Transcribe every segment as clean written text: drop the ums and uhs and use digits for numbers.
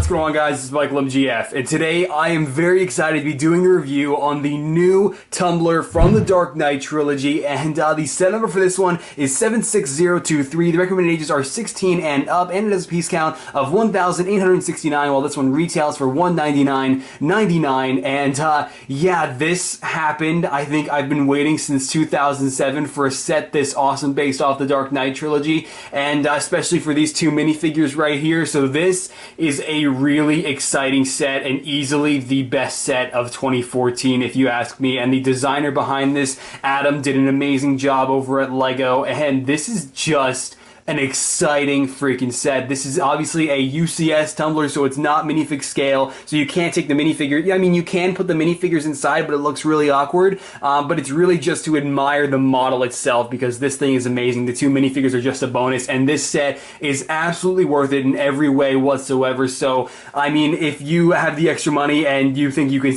what's going on, guys? This is Michael MGF, and today I am very excited to be doing a review on the new Tumbler from the Dark Knight trilogy, and the set number for this one is 76023. The recommended ages are 16 and up, and it has a piece count of 1,869, while this one retails for $199.99. And yeah, this happened. I think I've been waiting since 2007 for a set this awesome based off the Dark Knight trilogy, and especially for these two minifigures right here. So this is a really exciting set and easily the best set of 2014 if you ask me, and the designer behind this, Adam, did an amazing job over at LEGO, and this is just an exciting freaking set. This is obviously a UCS tumbler, so it's not minifig scale, so you can't take the minifigure. I mean, you can put the minifigures inside, but it looks really awkward. But it's really just to admire the model itself, because this thing is amazing. The two minifigures are just a bonus, and this set is absolutely worth it in every way whatsoever. So, I mean, if you have the extra money and you think you can,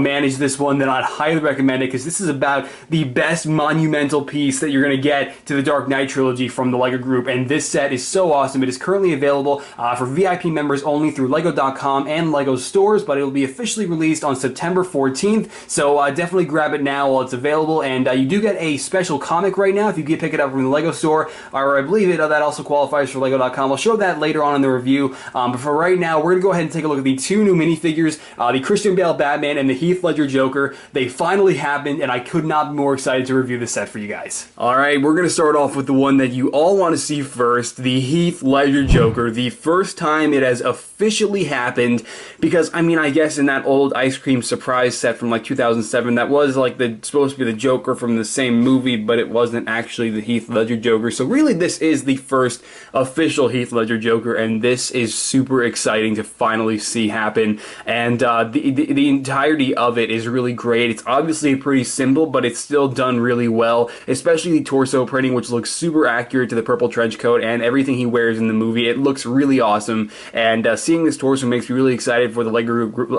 manage this one, then I'd highly recommend it, because this is about the best monumental piece that you're going to get to the Dark Knight trilogy from the LEGO group. And this set is so awesome. It is currently available for VIP members only through Lego.com and LEGO stores, but it will be officially released on September 14th. So definitely grab it now while it's available. And you do get a special comic right now if you pick it up from the LEGO store, or I believe that also qualifies for Lego.com. I'll show that later on in the review. But for right now, we're going to go ahead and take a look at the two new minifigures, the Christian Bale Batman and the Heath Ledger Joker. They finally happened, and I could not be more excited to review this set for you guys. Alright, we're going to start off with the one that you all want to see first, the Heath Ledger Joker. The first time it has officially happened, because, I mean, I guess in that old ice cream surprise set from like 2007, that was like supposed to be the Joker from the same movie, but it wasn't actually the Heath Ledger Joker. So really, this is the first official Heath Ledger Joker, and this is super exciting to finally see happen. And the entirety of it is really great. It's obviously pretty simple, but it's still done really well, especially the torso printing, which looks super accurate to the purple trench coat and everything he wears in the movie. It looks really awesome, and seeing this torso makes me really excited for the LEGO group,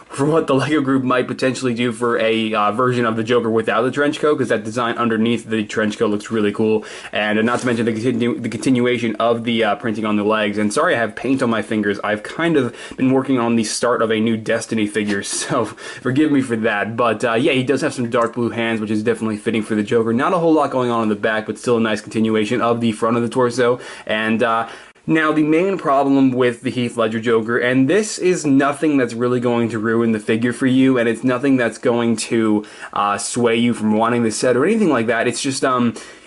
for what the LEGO group might potentially do for a version of the Joker without the trench coat, because that design underneath the trench coat looks really cool. And not to mention the continuation of the printing on the legs. And sorry I have paint on my fingers. I've kind of been working on the start of a new Destiny figure, so forgive me for that. But yeah, he does have some dark blue hands, which is definitely fitting for the Joker. Not a whole lot going on in the back, but still a nice continuation of the front of the torso. And now, the main problem with the Heath Ledger Joker, and this is nothing that's really going to ruin the figure for you, and it's nothing that's going to sway you from wanting the set or anything like that. It's just,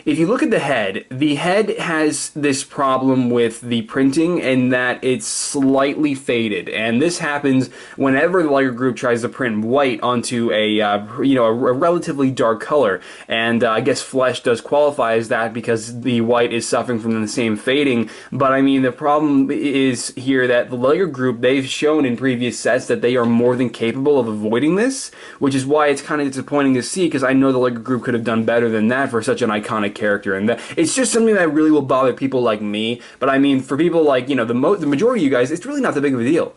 if you look at the head has this problem with the printing, in that it's slightly faded, and this happens whenever the LEGO group tries to print white onto a relatively dark color. And I guess Flesh does qualify as that, because the white is suffering from the same fading. But I mean, the problem is here that the LEGO group, they've shown in previous sets that they are more than capable of avoiding this, which is why it's kind of disappointing to see, because I know the LEGO group could have done better than that for such an iconic character. And it's just something that really will bother people like me. But I mean, for people like, the majority of you guys, it's really not that big of a deal.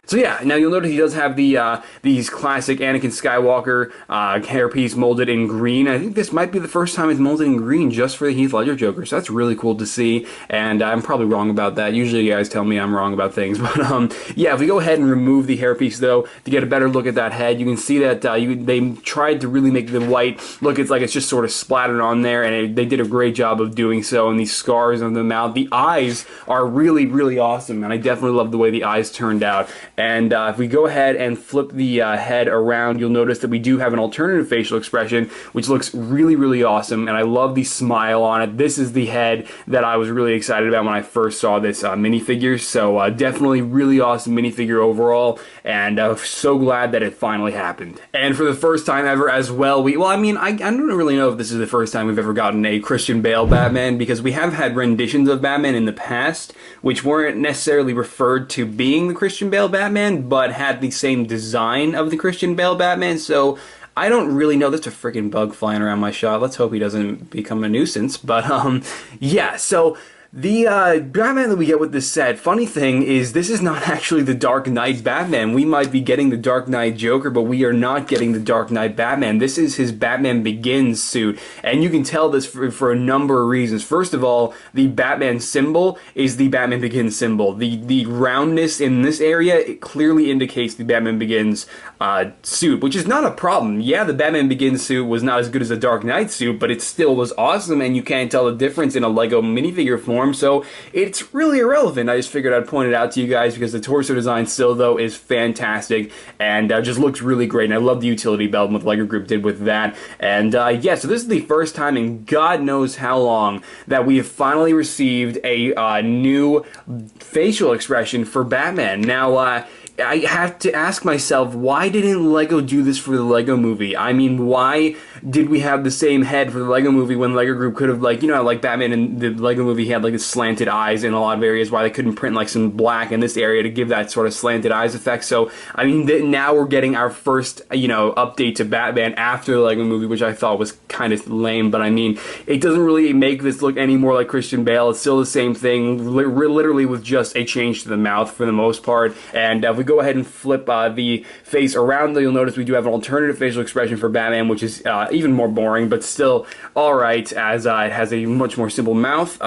So yeah, now you'll notice he does have these classic Anakin Skywalker hairpiece molded in green. I think this might be the first time it's molded in green just for the Heath Ledger Joker, so that's really cool to see. And I'm probably wrong about that. Usually you guys tell me I'm wrong about things. But yeah, if we go ahead and remove the hairpiece though, to get a better look at that head, you can see that they tried to really make the white look, it's like it's just sort of splattered on there, and they did a great job of doing so. And these scars on the mouth, the eyes are really, really awesome, and I definitely love the way the eyes turned out. And if we go ahead and flip the head around, you'll notice that we do have an alternative facial expression, which looks really, really awesome, and I love the smile on it. This is the head that I was really excited about when I first saw this minifigure, so definitely really awesome minifigure overall, and so glad that it finally happened. And for the first time ever as well, I don't really know if this is the first time we've ever gotten a Christian Bale Batman, because we have had renditions of Batman in the past, which weren't necessarily referred to being the Christian Bale Batman, but had the same design of the Christian Bale Batman. So I don't really know. There's a freaking bug flying around my shot. Let's hope he doesn't become a nuisance. But yeah, so The Batman that we get with this set, funny thing is this is not actually the Dark Knight Batman. We might be getting the Dark Knight Joker, but we are not getting the Dark Knight Batman. This is his Batman Begins suit, and you can tell this for a number of reasons. First of all, the Batman symbol is the Batman Begins symbol. The roundness in this area, it clearly indicates the Batman Begins suit, which is not a problem. Yeah, the Batman Begins suit was not as good as the Dark Knight suit, but it still was awesome, and you can't tell the difference in a Lego minifigure form, so it's really irrelevant. I just figured I'd point it out to you guys because the torso design still, though, is fantastic and just looks really great, and I love the utility belt and what the Lego Group did with that. And yeah, so this is the first time in God knows how long that we have finally received a new facial expression for Batman. Now, I have to ask myself, why didn't Lego do this for the Lego Movie? I mean, why did we have the same head for the Lego Movie when the Lego Group could have, like, you know, like Batman in the Lego Movie had like the slanted eyes in a lot of areas, why they couldn't print like some black in this area to give that sort of slanted eyes effect. So, I mean, now we're getting our first, you know, update to Batman after the Lego Movie, which I thought was kind of lame, but I mean, it doesn't really make this look any more like Christian Bale. It's still the same thing, literally with just a change to the mouth for the most part. And if we go ahead and flip the face around, you'll notice we do have an alternative facial expression for Batman, which is even more boring, but still alright, as it has a much more simple mouth.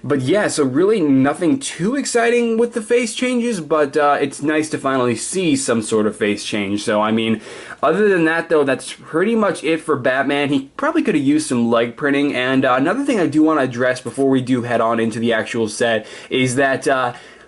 But yeah, so really nothing too exciting with the face changes, but it's nice to finally see some sort of face change. So, I mean, other than that, though, that's pretty much it for Batman. He probably could have used some leg printing, and another thing I do want to address before we do head on into the actual set is that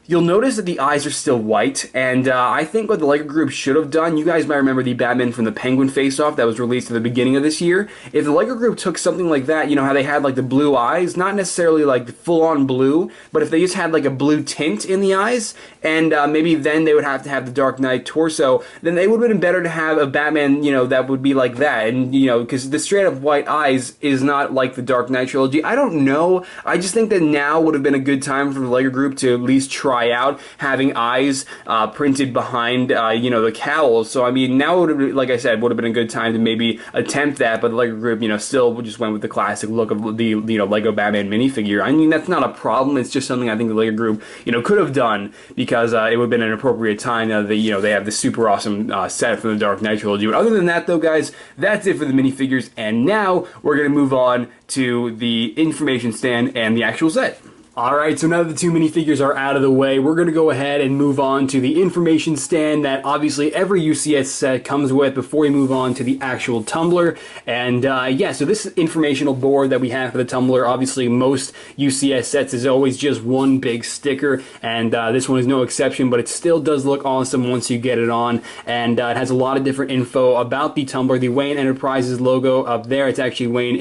you'll notice that the eyes are still white, and I think what the Lego Group should have done, you guys might remember the Batman from the Penguin face-off that was released at the beginning of this year. If the Lego Group took something like that, you know how they had like the blue eyes, not necessarily like full-on blue, but if they just had like a blue tint in the eyes, and maybe then they would have to have the Dark Knight torso, then they would have been better to have a Batman, you know, that would be like that, and you know, because the straight-up white eyes is not like the Dark Knight trilogy. I don't know, I just think that now would have been a good time for the Lego Group to at least try out having eyes printed behind, you know, the cowls. So I mean, now would have, like I said, would have been a good time to maybe attempt that. But the Lego Group, you know, still just went with the classic look of the, you know, Lego Batman minifigure. I mean, that's not a problem. It's just something I think the Lego Group, you know, could have done because it would have been an appropriate time. Now that, you know, they have the super awesome set from the Dark Knight trilogy. But other than that, though, guys, that's it for the minifigures. And now we're gonna move on to the information stand and the actual set. Alright, so now that the two minifigures are out of the way, we're going to go ahead and move on to the information stand that obviously every UCS set comes with before we move on to the actual Tumbler. And yeah, so this informational board that we have for the Tumbler, obviously most UCS sets is always just one big sticker, and this one is no exception, but it still does look awesome once you get it on. And it has a lot of different info about the Tumbler. The Wayne Enterprises logo up there, it's actually Wayne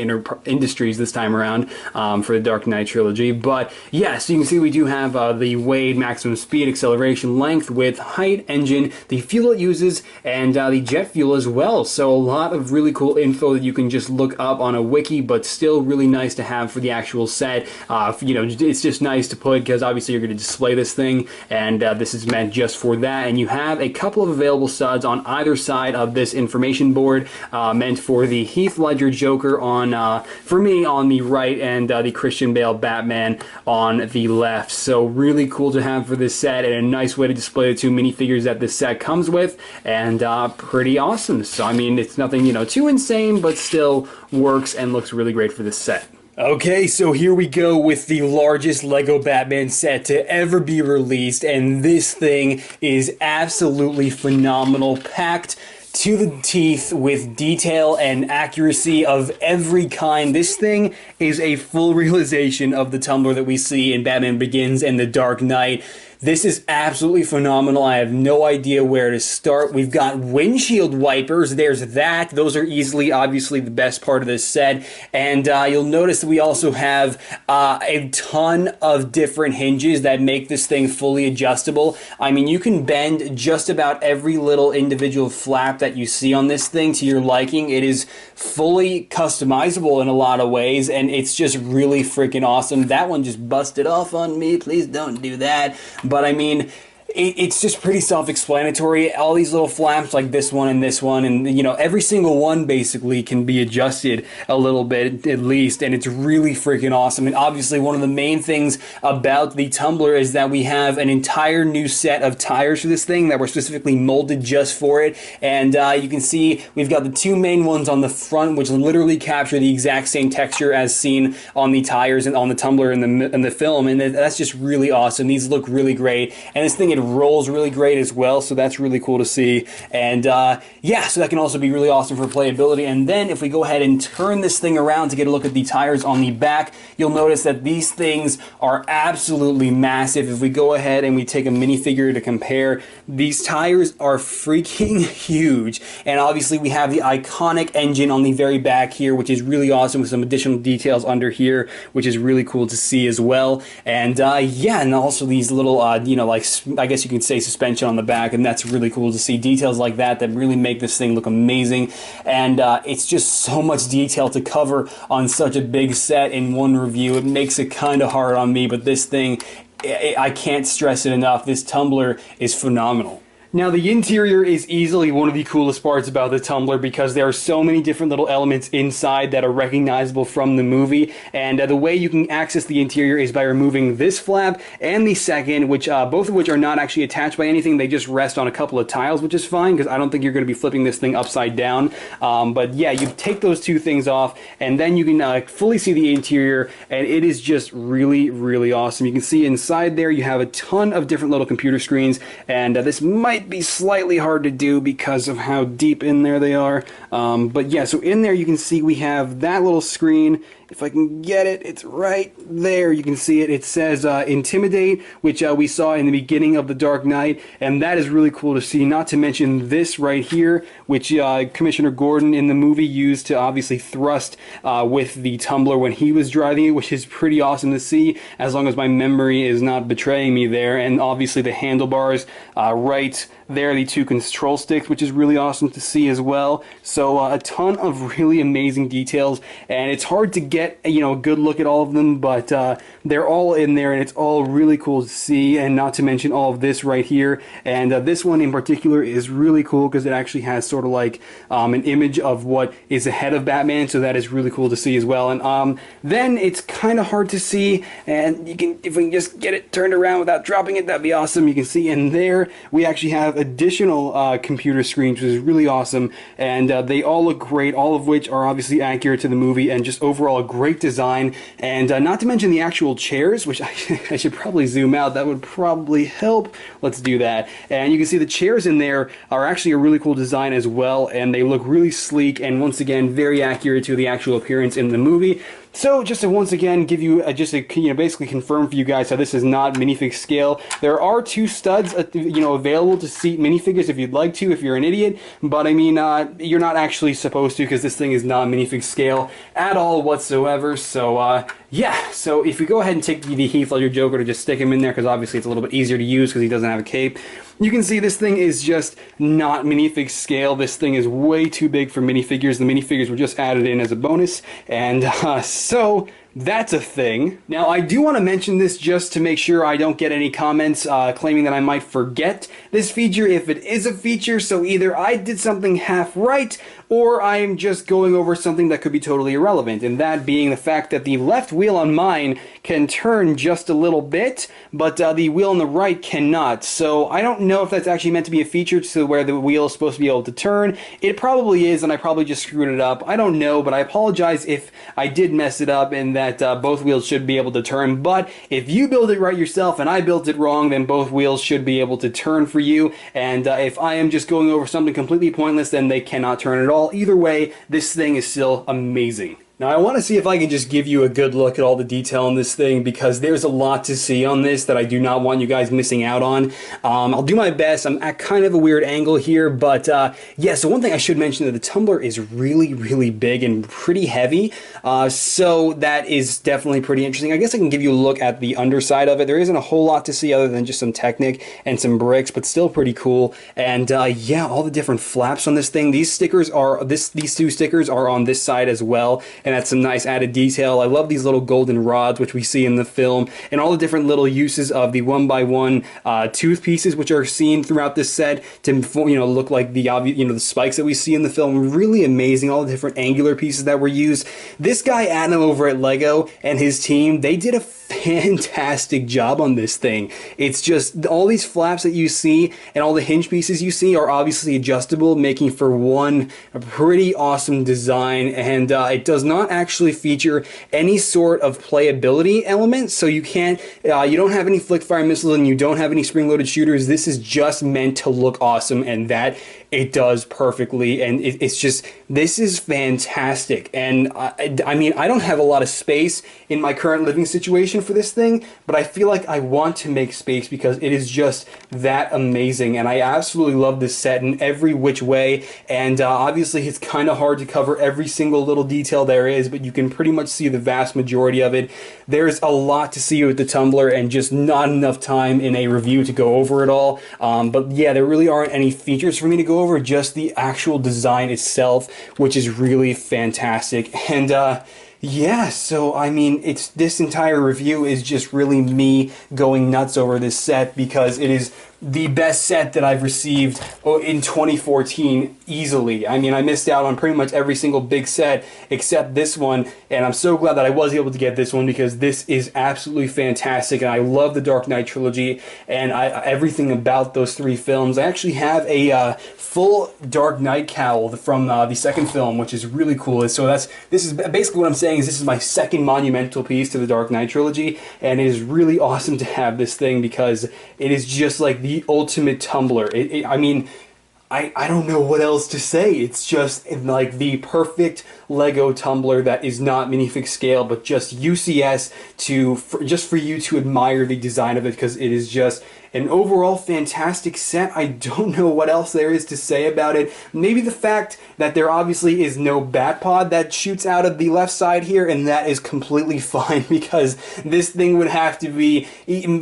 Industries this time around for the Dark Knight trilogy. But yeah, so you can see we do have the Wade maximum speed, acceleration, length, width, height, engine, the fuel it uses, and the jet fuel as well. So a lot of really cool info that you can just look up on a wiki, but still really nice to have for the actual set. You know, it's just nice to put because obviously you're going to display this thing, and this is meant just for that. And you have a couple of available studs on either side of this information board, meant for the Heath Ledger Joker on, for me, on the right, and the Christian Bale Batman on the left. So really cool to have for this set, and a nice way to display the two minifigures that this set comes with, and pretty awesome. So I mean, it's nothing, you know, too insane, but still works and looks really great for this set. Okay, so here we go with the largest Lego Batman set to ever be released, and this thing is absolutely phenomenal, packed to the teeth with detail and accuracy of every kind. This thing is a full realization of the Tumbler that we see in Batman Begins and The Dark Knight. This is absolutely phenomenal. I have no idea where to start. We've got windshield wipers. There's that. Those are easily, obviously, the best part of this set. And you'll notice that we also have a ton of different hinges that make this thing fully adjustable. I mean, you can bend just about every little individual flap that you see on this thing to your liking. It is fully customizable in a lot of ways, and it's just really freaking awesome. That one just busted off on me. Please don't do that. But I mean, It's just pretty self-explanatory. All these little flaps like this one, and you know, every single one basically can be adjusted a little bit at least, and it's really freaking awesome. And obviously one of the main things about the Tumbler is that we have an entire new set of tires for this thing that were specifically molded just for it. And you can see we've got the two main ones on the front, which literally capture the exact same texture as seen on the tires and on the Tumbler in the film, and that's just really awesome. These look really great, and this thing, it rolls really great as well, so that's really cool to see. And yeah, so that can also be really awesome for playability. And then if we go ahead and turn this thing around to get a look at the tires on the back, you'll notice that these things are absolutely massive. If we go ahead and we take a minifigure to compare, these tires are freaking huge. And obviously we have the iconic engine on the very back here, which is really awesome, with some additional details under here, which is really cool to see as well. And yeah, and also these little you know, like, I guess you can say suspension on the back, and that's really cool to see. Details like that really make this thing look amazing. And it's just so much detail to cover on such a big set in one review. It makes it kind of hard on me, but this thing, I can't stress it enough. This Tumbler is phenomenal. Now, the interior is easily one of the coolest parts about the Tumbler, because there are so many different little elements inside that are recognizable from the movie. And the way you can access the interior is by removing this flap and the second, which both of which are not actually attached by anything. They just rest on a couple of tiles, which is fine, because I don't think you're going to be flipping this thing upside down. But yeah, you take those two things off, and then you can fully see the interior, and it is just really, really awesome. You can see inside there you have a ton of different little computer screens, and this might be slightly hard to do because of how deep in there they are, but yeah, so in there you can see we have that little screen. If I can get it, it's right there. You can see it. It says Intimidate, which we saw in the beginning of The Dark Knight, and that is really cool to see. Not to mention this right here, which Commissioner Gordon in the movie used to obviously thrust with the Tumbler when he was driving it, which is pretty awesome to see, as long as my memory is not betraying me there. And obviously the handlebars right there, the two control sticks, which is really awesome to see as well. So a ton of really amazing details, and it's hard to get, you know, a good look at all of them, but they're all in there, and it's all really cool to see. And not to mention all of this right here, and this one in particular is really cool because it actually has sort of like an image of what is ahead of Batman, so that is really cool to see as well. And then it's kind of hard to see, and you can, if we can just get it turned around without dropping it, that'd be awesome. You can see in there we actually have additional computer screens, which is really awesome, and they all look great, all of which are obviously accurate to the movie, and just overall a great design. And not to mention the actual chairs, which I should probably zoom out, that would probably help. Let's do that. And you can see the chairs in there are actually a really cool design as well, and they look really sleek, and once again very accurate to the actual appearance in the movie. So just to once again give you basically confirm for you guys how this is not minifig scale. There are two studs available to seat minifigures if you'd like to, if you're an idiot, but I mean you're not actually supposed to, because this thing is not minifig scale at all whatsoever. So yeah, so if you go ahead and take the Heath Ledger Joker to just stick him in there, because obviously it's a little bit easier to use because he doesn't have a cape, you can see this thing is just not minifig scale. This thing is way too big for minifigures. The minifigures were just added in as a bonus, and so that's a thing. Now, I do want to mention this just to make sure I don't get any comments claiming that I might forget this feature if it is a feature. So either I did something half right, or I'm just going over something that could be totally irrelevant, and that being the fact that the left wheel on mine can turn just a little bit, but the wheel on the right cannot. So I don't know if that's actually meant to be a feature to where the wheel is supposed to be able to turn. It probably is, and I probably just screwed it up. I don't know, but I apologize if I did mess it up and that both wheels should be able to turn. But if you build it right yourself and I built it wrong, then both wheels should be able to turn for you. And if I am just going over something completely pointless, then they cannot turn at all. Either way, this thing is still amazing. Now, I want to see if I can just give you a good look at all the detail on this thing, because there's a lot to see on this that I do not want you guys missing out on. I'll do my best. I'm at kind of a weird angle here, but yeah, so one thing I should mention that the Tumbler is really, really big and pretty heavy, so that is definitely pretty interesting. I guess I can give you a look at the underside of it. There isn't a whole lot to see other than just some Technic and some bricks, but still pretty cool. And yeah, all the different flaps on this thing. These stickers are, these two stickers are on this side as well. And and that's some nice added detail. I love these little golden rods, which we see in the film, and all the different little uses of the 1x1 tooth pieces, which are seen throughout this set to, you know, look like the obvious, you know, the spikes that we see in the film. Really amazing, all the different angular pieces that were used. This guy Adam over at Lego and his team, they did a fantastic job on this thing. It's just all these flaps that you see and all the hinge pieces you see are obviously adjustable, making for one pretty awesome design, and it does not actually feature any sort of playability elements, so you can't you don't have any flick fire missiles and you don't have any spring-loaded shooters. This is just meant to look awesome, and that it does perfectly, and it's just, this is fantastic. And I mean, I don't have a lot of space in my current living situation for this thing, but I feel like I want to make space because it is just that amazing, and I absolutely love this set in every which way. And obviously it's kind of hard to cover every single little detail there is, but you can pretty much see the vast majority of it. There's a lot to see with the Tumbler and just not enough time in a review to go over it all. But yeah, there really aren't any features for me to go over, just the actual design itself, which is really fantastic. And yeah, so I mean, this entire review is just really me going nuts over this set because it is the best set that I've received in 2014 easily. I mean, I missed out on pretty much every single big set except this one, and I'm so glad that I was able to get this one because this is absolutely fantastic, and I love the Dark Knight trilogy and everything about those three films. I actually have a full Dark Knight cowl from the second film, which is really cool. So this is basically what I'm saying is this is my second monumental piece to the Dark Knight trilogy, and it is really awesome to have this thing because it is just like the ultimate Tumbler. I mean, I don't know what else to say. It's just like the perfect Lego Tumbler that is not minifig scale, but just UCS just for you to admire the design of it, because it is just an overall fantastic set. I don't know what else there is to say about it. Maybe the fact that there obviously is no bat pod that shoots out of the left side here, and that is completely fine because this thing would have to be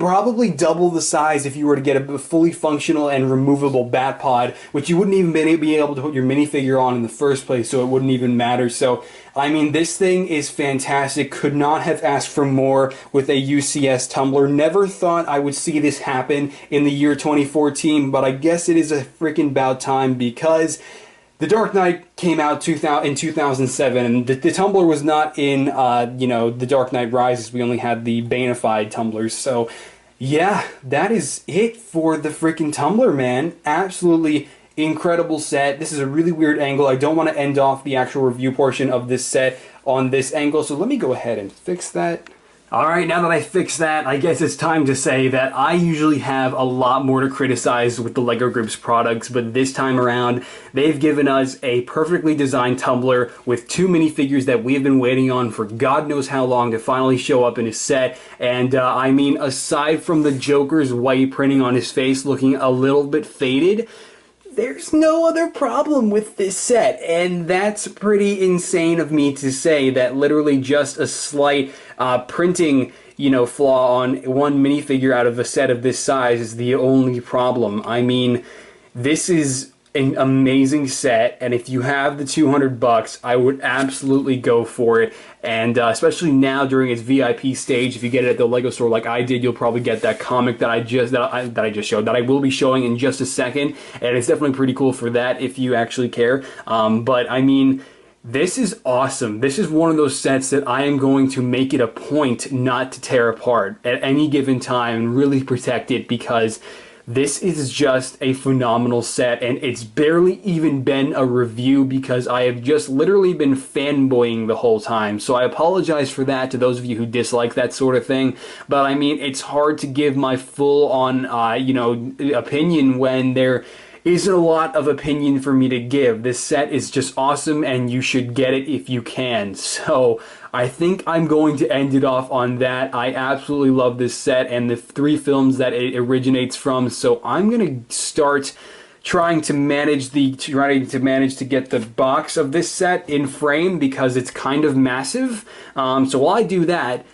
probably double the size if you were to get a fully functional and removable bat pod, which you wouldn't even be able to put your minifigure on in the first place, so it wouldn't even matter. So I mean, this thing is fantastic. Could not have asked for more with a UCS Tumbler. Never thought I would see this happen in the year 2014, but I guess it is a freaking about time because The Dark Knight came out in 2007, and the Tumbler was not in, you know, The Dark Knight Rises. We only had the Banified Tumblers. So, yeah, that is it for the freaking Tumbler, man. Absolutely incredible set. This is a really weird angle. I don't want to end off the actual review portion of this set on this angle, so let me go ahead and fix that. Alright, now that I fixed that, I guess it's time to say that I usually have a lot more to criticize with the LEGO Group's products, but this time around, they've given us a perfectly designed Tumbler with two minifigures that we have been waiting on for God knows how long to finally show up in a set. And I mean, aside from the Joker's white printing on his face looking a little bit faded, there's no other problem with this set, and that's pretty insane of me to say, that literally just a slight printing, you know, flaw on one minifigure out of a set of this size is the only problem. I mean, this is an amazing set, and if you have the $200, I would absolutely go for it. And especially now during its VIP stage, if you get it at the LEGO store like I did, you'll probably get that comic that I just showed, that I will be showing in just a second, and it's definitely pretty cool for that if you actually care. But I mean, this is awesome. This is one of those sets that I am going to make it a point not to tear apart at any given time and really protect it, because this is just a phenomenal set, and it's barely even been a review because I have just literally been fanboying the whole time. So I apologize for that to those of you who dislike that sort of thing. But I mean, it's hard to give my full-on, you know, opinion when there isn't a lot of opinion for me to give. This set is just awesome, and you should get it if you can. So I think I'm going to end it off on that. I absolutely love this set and the three films that it originates from. So I'm going to start trying to manage to get the box of this set in frame because it's kind of massive. So while I do that,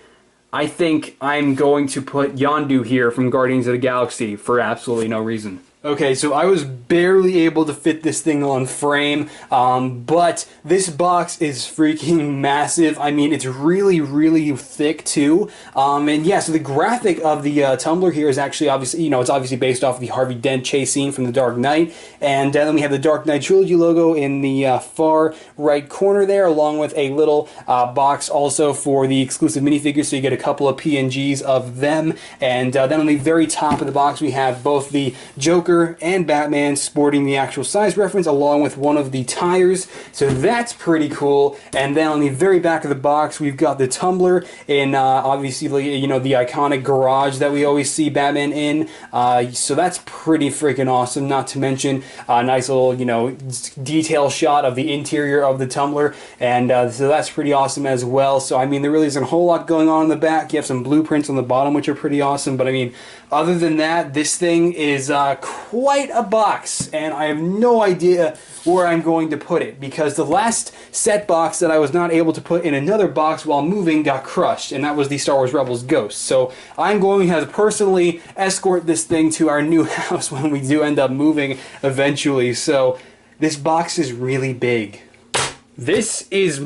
I think I'm going to put Yondu here from Guardians of the Galaxy for absolutely no reason. Okay, so I was barely able to fit this thing on frame, but this box is freaking massive. I mean, it's really, really thick too. And yeah, so the graphic of the Tumbler here is actually obviously, you know, it's obviously based off of the Harvey Dent chase scene from The Dark Knight. And then we have the Dark Knight Trilogy logo in the far right corner there, along with a little box also for the exclusive minifigures, so you get a couple of PNGs of them. And then on the very top of the box, we have both the Joker and Batman sporting the actual size reference along with one of the tires, so that's pretty cool. And then on the very back of the box, we've got the Tumbler in obviously, you know, the iconic garage that we always see Batman in, so that's pretty freaking awesome. Not to mention a nice little, you know, detail shot of the interior of the Tumbler, and so that's pretty awesome as well. So I mean, there really isn't a whole lot going on in the back. You have some blueprints on the bottom, which are pretty awesome, but I mean, other than that, this thing is quite a box, and I have no idea where I'm going to put it, because the last set box that I was not able to put in another box while moving got crushed, and that was the Star Wars Rebels Ghost. So I'm going to have to personally escort this thing to our new house when we do end up moving eventually. So this box is really big. This is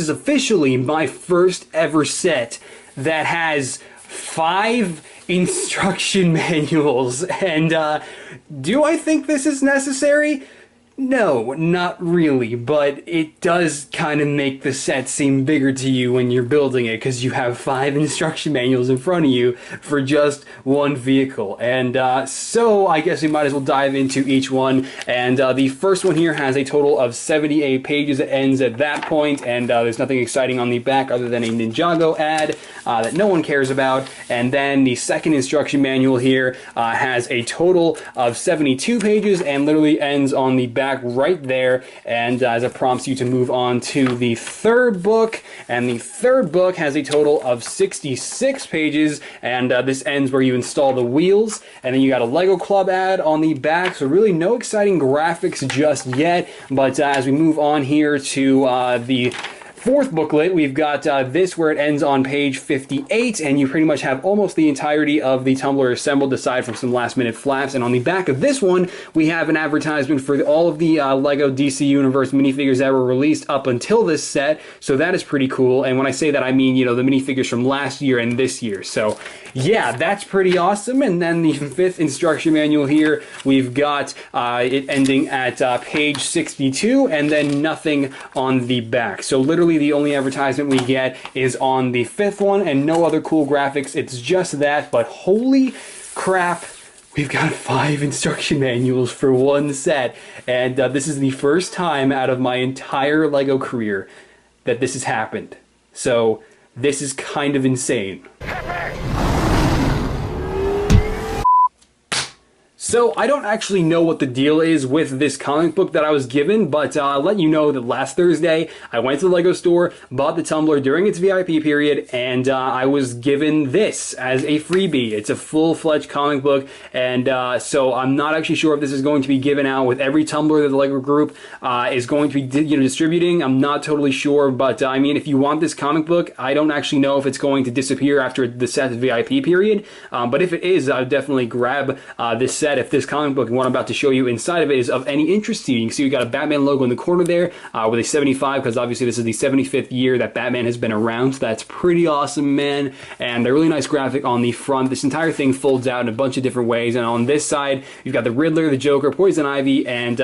officially my first ever set that has 5 instruction manuals, and do I think this is necessary? No, not really, but it does kind of make the set seem bigger to you when you're building it, because you have 5 instruction manuals in front of you for just one vehicle. And so I guess we might as well dive into each one. And the first one here has a total of 78 pages. It ends at that point, and there's nothing exciting on the back other than a Ninjago ad that no one cares about. And then the second instruction manual here has a total of 72 pages and literally ends on the back right there, and as it prompts you to move on to the third book. And the third book has a total of 66 pages, and this ends where you install the wheels. And then you got a Lego Club ad on the back, so really no exciting graphics just yet. But as we move on here to the fourth booklet, we've got this where it ends on page 58, and you pretty much have almost the entirety of the Tumbler assembled aside from some last minute flaps. And on the back of this one, we have an advertisement for all of the Lego DC Universe minifigures that were released up until this set, so that is pretty cool. And when I say that, I mean, you know, the minifigures from last year and this year. So yeah, that's pretty awesome. And then the fifth instruction manual here, we've got it ending at page 62, and then nothing on the back. So literally the only advertisement we get is on the fifth one, and no other cool graphics. It's just that, but holy crap, we've got 5 instruction manuals for one set. And this is the first time out of my entire Lego career that this has happened. So this is kind of insane. So I don't actually know what the deal is with this comic book that I was given, but I'll let you know that last Thursday I went to the Lego store, bought the Tumbler during its VIP period, and I was given this as a freebie. It's a full-fledged comic book, and so I'm not actually sure if this is going to be given out with every Tumbler that the Lego group is going to be distributing. I'm not totally sure, but I mean, if you want this comic book, I don't actually know if it's going to disappear after the set's VIP period, but if it is, I would definitely grab this set if this comic book and what I'm about to show you inside of it is of any interest to you. You can see we got a Batman logo in the corner there with a 75, because obviously this is the 75th year that Batman has been around, so that's pretty awesome, man. And a really nice graphic on the front. This entire thing folds out in a bunch of different ways, and on this side you've got the Riddler, the Joker, Poison Ivy, and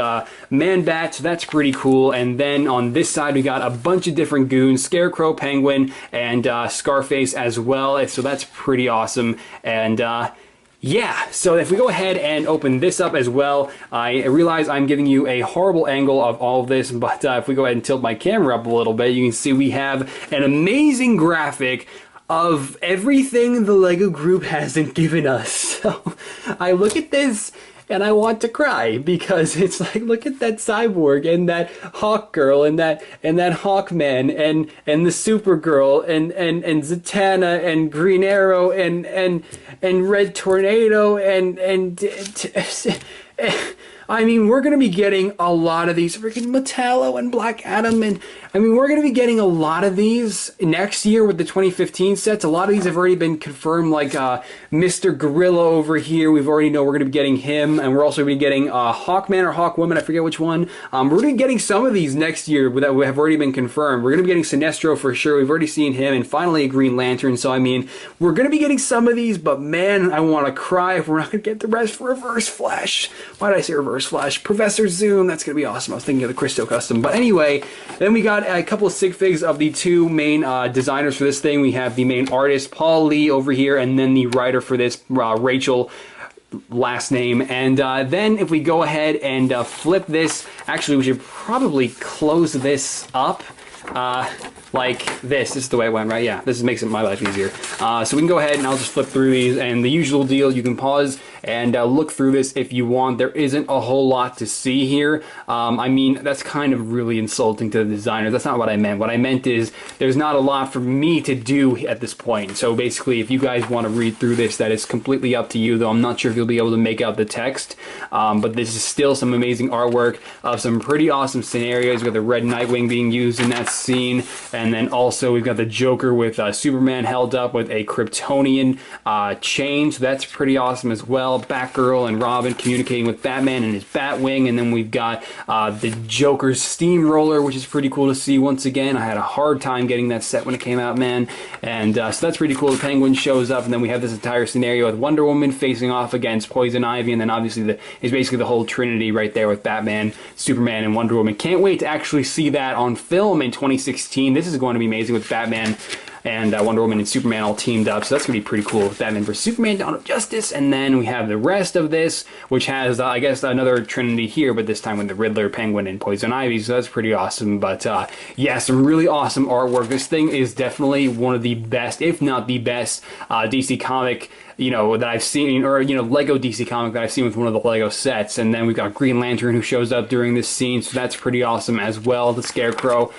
Man-Bat, so that's pretty cool. And then on this side we got a bunch of different goons, Scarecrow, Penguin, and Scarface as well, so that's pretty awesome. And yeah, so if we go ahead and open this up as well, I realize I'm giving you a horrible angle of all of this, but if we go ahead and tilt my camera up a little bit, you can see we have an amazing graphic of everything the Lego group hasn't given us. So I look at this and I want to cry, because it's like, look at that Cyborg and that Hawk Girl and that Hawkman and the Supergirl and Zatanna and Green Arrow and Red Tornado and I mean, we're going to be getting a lot of these. Freaking Metallo and Black Adam. And I mean, we're going to be getting a lot of these next year with the 2015 sets. A lot of these have already been confirmed, like Mr. Gorilla over here. We've already know we're going to be getting him. And we're also going to be getting Hawkman or Hawkwoman. I forget which one. We're going to be getting some of these next year that have already been confirmed. We're going to be getting Sinestro for sure. We've already seen him. And finally, a Green Lantern. So, I mean, we're going to be getting some of these. But, man, I want to cry if we're not going to get the rest for Reverse Flash. Why did I say Reverse Flash? Professor Zoom. That's going to be awesome. I was thinking of the Christo custom. But anyway, then we got a couple of sig figs of the two main designers for this thing. We have the main artist, Paul Lee, over here, and then the writer for this, Rachel, last name. And then if we go ahead and flip this, actually we should probably close this up like this. This is the way it went, right? Yeah, this makes it my life easier. So we can go ahead and I'll just flip through these, and the usual deal, you can pause and look through this if you want. There isn't a whole lot to see here. I mean, that's kind of really insulting to the designers. That's not what I meant. What I meant is there's not a lot for me to do at this point. So basically, if you guys want to read through this, that is completely up to you, though I'm not sure if you'll be able to make out the text. But this is still some amazing artwork of some pretty awesome scenarios. We've got the red Nightwing being used in that scene. And then also we've got the Joker with Superman held up with a Kryptonian chain. So that's pretty awesome as well. Batgirl and Robin communicating with Batman and his Batwing, and then we've got the Joker's steamroller, which is pretty cool to see once again. I had a hard time getting that set when it came out, man, and so that's pretty cool. The Penguin shows up, and then we have this entire scenario with Wonder Woman facing off against Poison Ivy, and then obviously is basically the whole Trinity right there with Batman, Superman, and Wonder Woman. Can't wait to actually see that on film in 2016. This is going to be amazing with Batman and Wonder Woman and Superman all teamed up, so that's going to be pretty cool. Batman vs. Superman, Dawn of Justice, and then we have the rest of this, which has, I guess, another Trinity here, but this time with the Riddler, Penguin, and Poison Ivy, so that's pretty awesome. But yeah, some really awesome artwork. This thing is definitely one of the best, if not the best, DC comic, you know, that I've seen, or, you know, Lego DC comic that I've seen with one of the Lego sets. And then we've got Green Lantern who shows up during this scene, so that's pretty awesome as well. The Scarecrow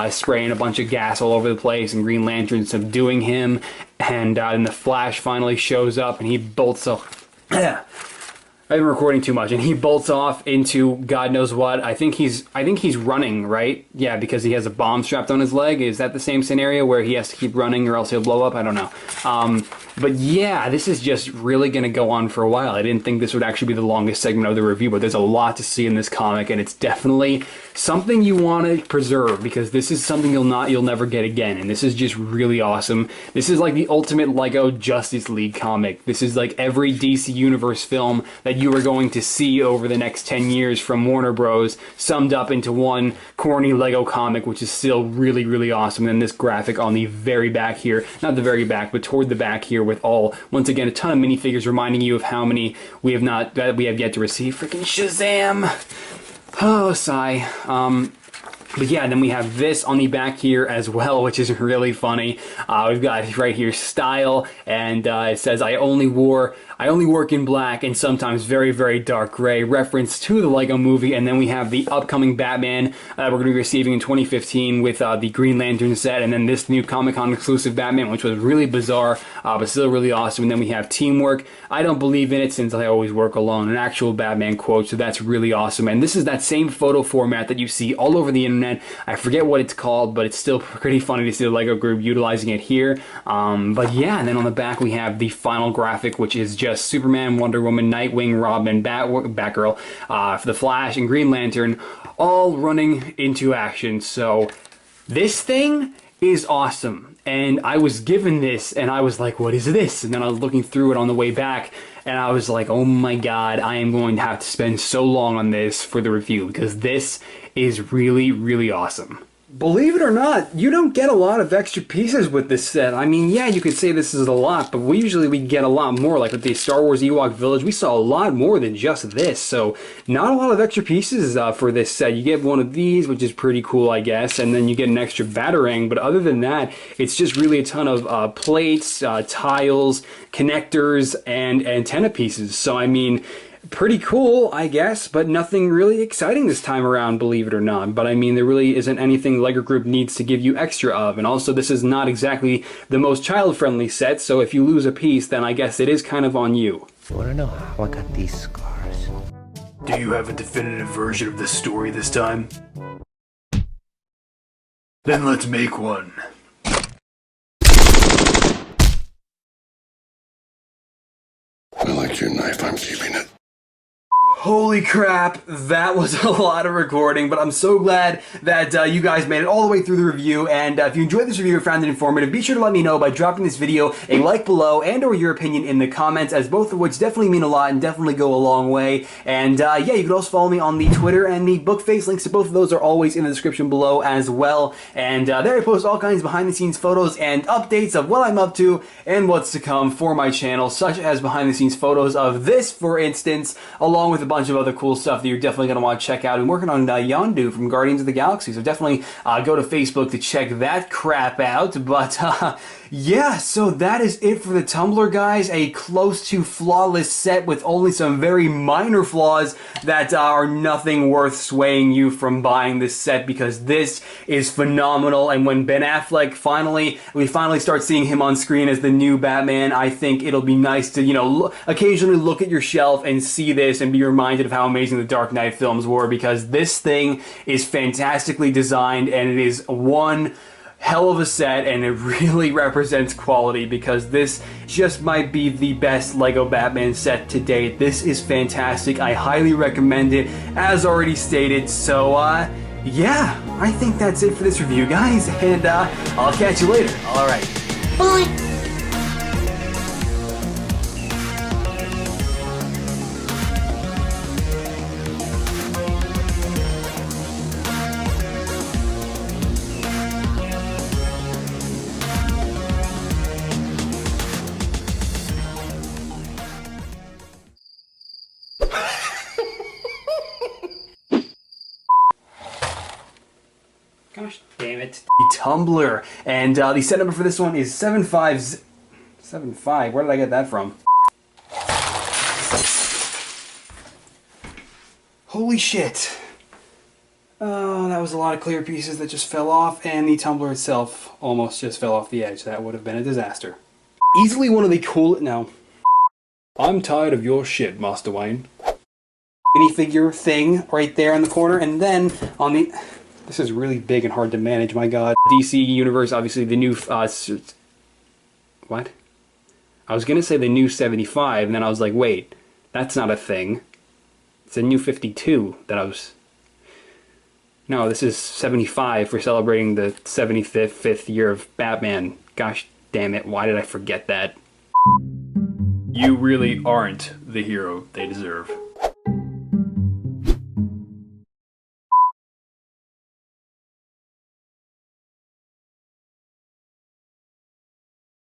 spraying a bunch of gas all over the place, and Green Lantern subduing him. And then the Flash finally shows up, and he bolts off. I've been recording too much, and he bolts off into God knows what. I think he's running, right? Yeah, because he has a bomb strapped on his leg. Is that the same scenario where he has to keep running or else he'll blow up? I don't know. But yeah, this is just really going to go on for a while. I didn't think this would actually be the longest segment of the review, but there's a lot to see in this comic, and it's definitely something you want to preserve, because this is something you'll never get again, and this is just really awesome. This is like the ultimate Lego Justice League comic. This is like every DC Universe film that you are going to see over the next 10 years from Warner Bros. Summed up into one corny Lego comic, which is still really, really awesome. And this graphic on the very back here, not the very back, but toward the back here, with once again, a ton of minifigures reminding you of how many we have yet to receive. Freaking Shazam! Oh, sigh. But yeah, then we have this on the back here as well, which is really funny. We've got right here style, and it says, I only work in black and sometimes very, very dark gray, reference to the Lego movie. And then we have the upcoming Batman we're going to be receiving in 2015 with the Green Lantern set, and then this new Comic-Con exclusive Batman, which was really bizarre, but still really awesome. And then we have teamwork. I don't believe in it since I always work alone, an actual Batman quote, so that's really awesome. And this is that same photo format that you see all over the internet. I forget what it's called, but it's still pretty funny to see the Lego group utilizing it here. But yeah, and then on the back we have the final graphic, which is just Superman, Wonder Woman, Nightwing, Robin, Batgirl, the Flash, and Green Lantern all running into action. So this thing is awesome. And I was given this, and I was like, what is this? And then I was looking through it on the way back, and I was like, oh my god, I am going to have to spend so long on this for the review, because this is really, really awesome. Believe it or not, you don't get a lot of extra pieces with this set. I mean, yeah, you could say this is a lot, but we get a lot more. Like with the Star Wars Ewok Village, we saw a lot more than just this. So not a lot of extra pieces for this set. You get one of these, which is pretty cool, I guess, and then you get an extra Batarang. But other than that, it's just really a ton of plates, tiles, connectors, and antenna pieces. So, I mean, pretty cool, I guess, but nothing really exciting this time around, believe it or not. But I mean, there really isn't anything Lego Group needs to give you extra of. And also, this is not exactly the most child-friendly set, so if you lose a piece, then I guess it is kind of on you. You wanna know how I got these scars? Do you have a definitive version of the story this time? Then let's make one. I like your knife, I'm keeping it. Holy crap, that was a lot of recording, but I'm so glad that you guys made it all the way through the review, and if you enjoyed this review and found it informative, be sure to let me know by dropping this video a like below and or your opinion in the comments, as both of which definitely mean a lot and definitely go a long way. And yeah, you can also follow me on the Twitter and the Bookface. Links to both of those are always in the description below as well. And there I post all kinds of behind the scenes photos and updates of what I'm up to and what's to come for my channel, such as behind the scenes photos of this, for instance, along with a bunch of other cool stuff that you're definitely going to want to check out. I'm working on Yondu from Guardians of the Galaxy, so definitely go to Facebook to check that crap out. But yeah, so that is it for the Tumbler, guys. A close to flawless set with only some very minor flaws that are nothing worth swaying you from buying this set, because this is phenomenal. And when Ben Affleck we finally start seeing him on screen as the new Batman, I think it'll be nice to, you know, occasionally look at your shelf and see this and be reminded of how amazing the Dark Knight films were, because this thing is fantastically designed and it is one hell of a set, and it really represents quality, because this just might be the best Lego Batman set to date. This is fantastic. I highly recommend it, as already stated. So yeah, I think that's it for this review, guys, and I'll catch you later. Alright, bye! Gosh damn it. The Tumbler. And the set number for this one is 75. Where did I get that from? Holy shit. Oh, that was a lot of clear pieces that just fell off, and the Tumbler itself almost just fell off the edge. That would have been a disaster. Easily one of the coolest. No. I'm tired of your shit, Master Wayne. Minifigure thing right there in the corner, and then on the... This is really big and hard to manage, my god. DC Universe, obviously the new... what? I was gonna say the new 75, and then I was like, wait, that's not a thing. It's a new 52 that I was... No, this is 75 for celebrating the 75th year of Batman. Gosh damn it, why did I forget that? You really aren't the hero they deserve.